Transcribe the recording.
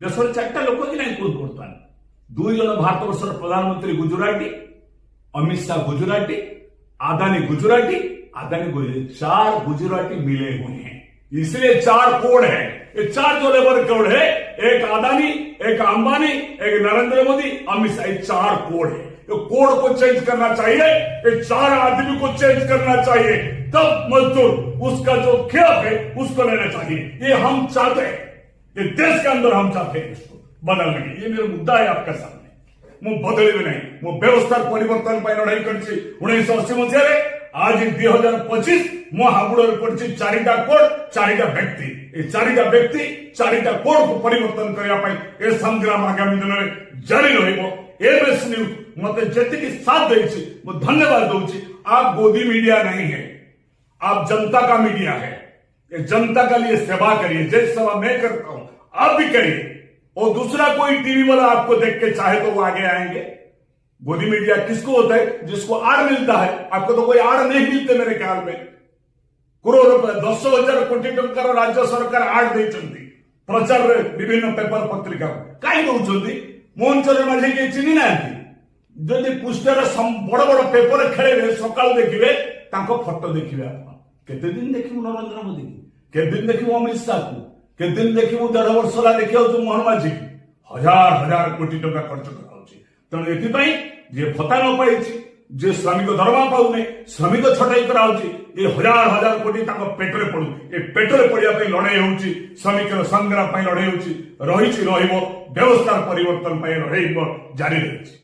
देश में 4टा लोक कि नहीं कौन बर्तमान 2 जन भारत वर्षर प्रधानमंत्री गुजराती, अमित शाह गुजराती, अदानी गुजराती 4 गुजराती मिले हुए हैं, इसलिए 4 कोड है। ये 4 जो लेबर कोड है, एक अदानी, एक अंबानी, एक नरेंद्र मोदी, अमित शाह, 4 कोड है। तो कोड को चेंज करना चाहिए, ये 4 आदमी को चेंज करना चाहिए, तब मजदूर उसका जो खिलाफ है उसको लेना चाहिए। ये हम चाहते हैं, ये देश के अंदर हम चाहते हैं इसको बदलने की। ये मेरा मुद्दा है आपका सामने। मु बदलिबे नहीं, मु व्यवस्था परिवर्तन पर लड़ाई करछि 1980 मसीह। आज 2025 मो हाबुड़ पड़ी 4टा कोड, 4टा व्यक्ति, ये 4टा व्यक्ति 4टा कोड को परिवर्तन करने ए संग्राम आगामी दिन में जारी रहिबो। एबीएस न्यूज मते जति साथ देछि मु धन्यवाद दूची। आप गोदी मीडिया नहीं है, आप जनता का मीडिया है। ये जनता का लिए सेवा करिए, जैसे सेवा मैं करता हूं आप भी करिए। और दूसरा कोई टीवी वाला आपको देख के चाहे तो वो आगे आएंगे। गोदी मीडिया किसको होता है? जिसको आड़ मिलता है। आपको तो कोई आड़ नहीं मिलते मेरे ख्याल में। करोड़ रुपए 10,000 कोटी टंकार राज्य सरकार आड़ देइछंती प्रचार रे विभिन्न पेपर पत्रिका काई दउछंती। मोहन चरण माझी के चिन्ह नांती, जदि पुस्तक बड़ बड़ पेपर खेले सकाल देखिए तांको फोटो देखिए। आप केते दिन देखिबो नरेंद्र मोदी की, केते दिन देखिबो अमित शाह को, केते दिन देखिबो 1.5 वर्ष ला देखियो जो मोहन माझी की हजार कोटी टका खर्च कराउछि। तेणु एथिपाई जे भत्ता न पाइछि, जे श्रमिक दरमा पाउने, श्रमिक छटाई कराउछि, ये हजार कोटी ताको पेटरे पड़ू। ये पेटरे पड़िया पे लड़ाई होउछि, श्रमिक संग्राम पे लड़ाई होउछि। रहिछि रहइबो, व्यवस्था परिवर्तन पे लड़ाई जारी रहिछि।